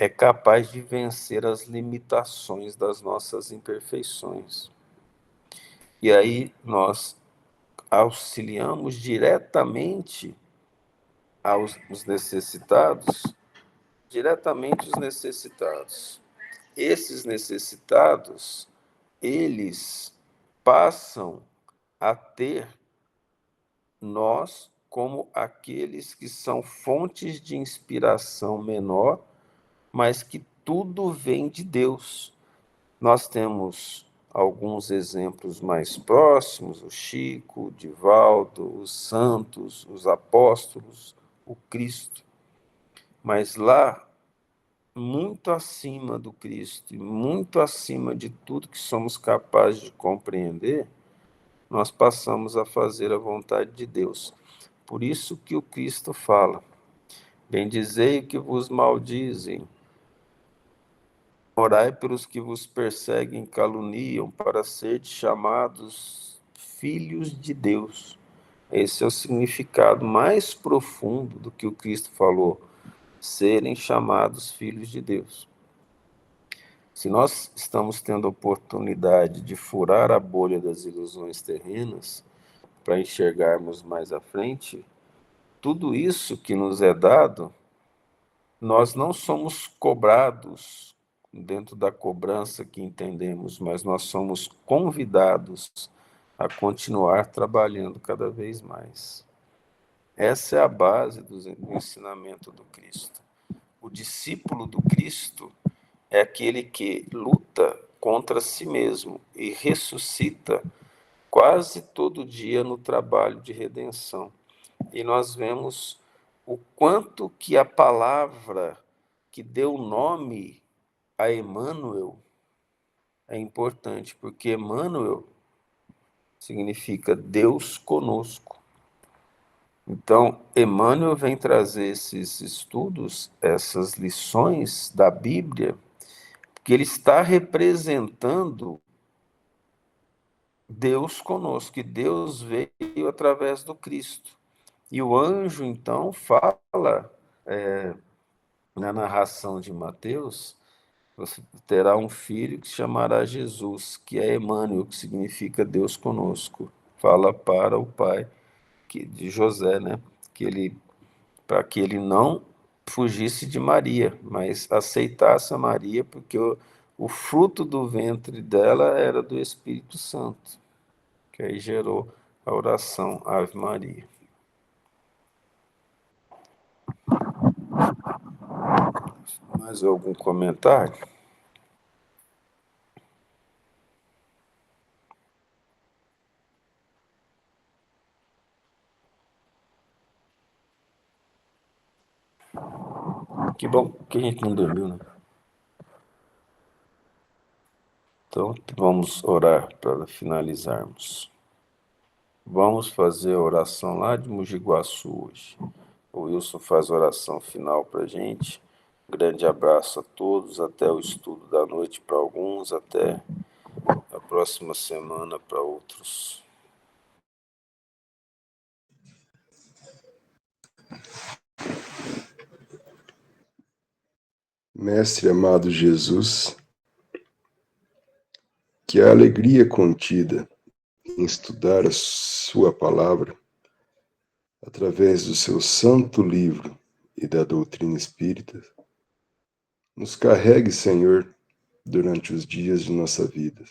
Speaker 1: é capaz de vencer as limitações das nossas imperfeições. E aí nós auxiliamos diretamente os necessitados, Esses necessitados, eles passam a ter nós como aqueles que são fontes de inspiração menor, mas que tudo vem de Deus. Nós temos alguns exemplos mais próximos, o Chico, o Divaldo, os santos, os apóstolos, o Cristo. Mas lá, muito acima do Cristo e muito acima de tudo que somos capazes de compreender, nós passamos a fazer a vontade de Deus. Por isso que o Cristo fala: bendizei que vos maldizem, orai pelos que vos perseguem e caluniam, para serdes chamados filhos de Deus. Esse é o significado mais profundo do que o Cristo falou, serem chamados filhos de Deus. Se nós estamos tendo a oportunidade de furar a bolha das ilusões terrenas para enxergarmos mais à frente, tudo isso que nos é dado, nós não somos cobrados dentro da cobrança que entendemos, mas nós somos convidados a continuar trabalhando cada vez mais. Essa é a base do ensinamento do Cristo. O discípulo do Cristo é aquele que luta contra si mesmo e ressuscita quase todo dia no trabalho de redenção. E nós vemos o quanto que a palavra que deu nome a Emmanuel é importante, porque Emmanuel significa Deus conosco. Então, Emmanuel vem trazer esses estudos, essas lições da Bíblia, que ele está representando Deus conosco, que Deus veio através do Cristo. E o anjo, então, fala, na narração de Mateus, você terá um filho que se chamará Jesus, que é Emmanuel, que significa Deus conosco. Fala para o pai de José, né? Para que ele não fugisse de Maria, mas aceitasse a Maria, porque o fruto do ventre dela era do Espírito Santo, que aí gerou a oração Ave Maria. Mais algum comentário? Que bom que a gente não dormiu, né? Então, vamos orar para finalizarmos. Vamos fazer a oração lá de Mogi Guaçu hoje. O Wilson faz a oração final para a gente. Um grande abraço a todos. Até o estudo da noite para alguns. Até a próxima semana para outros.
Speaker 2: Mestre amado Jesus, que a alegria contida em estudar a sua palavra, através do seu santo livro e da doutrina espírita, nos carregue, Senhor, durante os dias de nossa vida.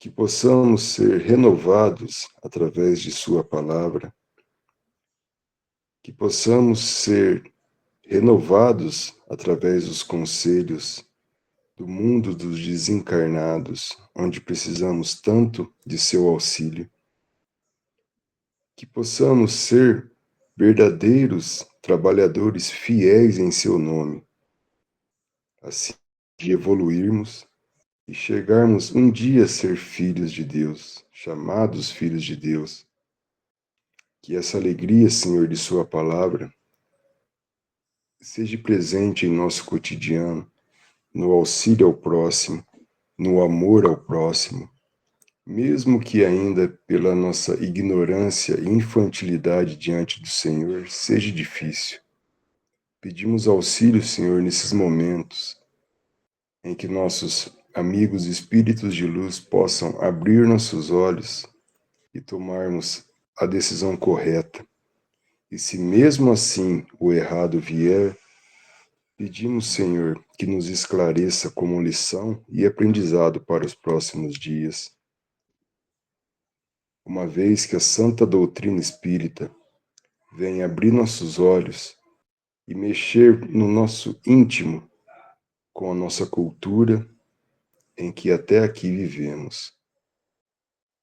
Speaker 2: Que possamos ser renovados através de sua palavra, que possamos ser renovados através dos conselhos do mundo dos desencarnados, onde precisamos tanto de seu auxílio. Que possamos ser verdadeiros trabalhadores fiéis em seu nome, assim de evoluirmos e chegarmos um dia a ser filhos de Deus, chamados filhos de Deus. Que essa alegria, Senhor, de sua palavra, seja presente em nosso cotidiano, no auxílio ao próximo, no amor ao próximo, mesmo que ainda pela nossa ignorância e infantilidade diante do Senhor seja difícil. Pedimos auxílio, Senhor, nesses momentos em que nossos amigos espíritos de luz possam abrir nossos olhos e tomarmos a decisão correta. E se mesmo assim o errado vier, pedimos, Senhor, que nos esclareça como lição e aprendizado para os próximos dias. Uma vez que a santa doutrina espírita vem abrir nossos olhos e mexer no nosso íntimo com a nossa cultura em que até aqui vivemos.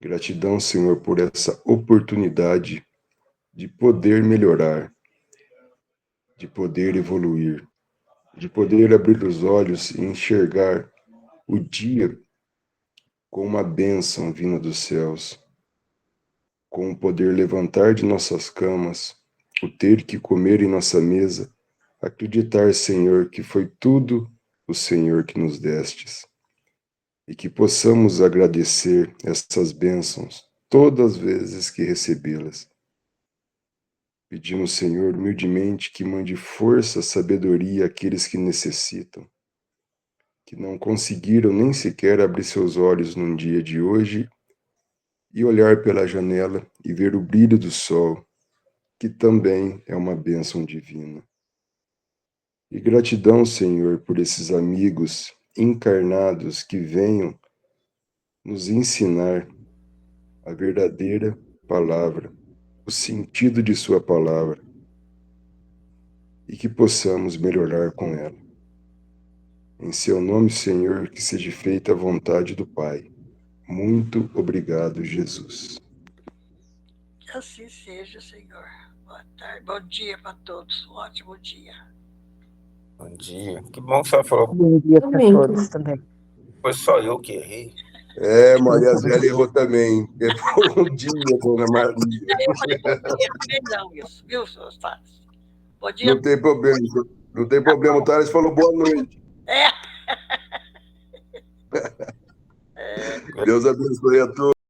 Speaker 2: Gratidão, Senhor, por essa oportunidade de poder melhorar, de poder evoluir, de poder abrir os olhos e enxergar o dia com uma bênção vinda dos céus, com o poder levantar de nossas camas, o ter que comer em nossa mesa, acreditar, Senhor, que foi tudo o Senhor que nos destes, e que possamos agradecer essas bênçãos todas as vezes que recebê-las. Pedimos, Senhor, humildemente que mande força, sabedoria àqueles que necessitam, que não conseguiram nem sequer abrir seus olhos num dia de hoje e olhar pela janela e ver o brilho do sol, que também é uma bênção divina. E gratidão, Senhor, por esses amigos encarnados que venham nos ensinar a verdadeira palavra, o sentido de sua palavra, e que possamos melhorar com ela. Em seu nome, Senhor, que seja feita a vontade do Pai. Muito obrigado, Jesus.
Speaker 5: Que assim seja, Senhor. Boa tarde, bom dia para todos. Um ótimo dia.
Speaker 1: Bom dia. Que bom que você falou.
Speaker 6: Bom dia para
Speaker 3: Amém.
Speaker 6: todos também.
Speaker 1: Foi só eu que errei.
Speaker 2: Maria Zélia errou também. Bom dia, Dona Maria.
Speaker 5: Eu falei bom dia, não, isso, viu, seus pais? Bom dia.
Speaker 2: Não tem problema. Não tem problema. O Thales falou boa noite.
Speaker 5: É.
Speaker 2: Deus abençoe a todos.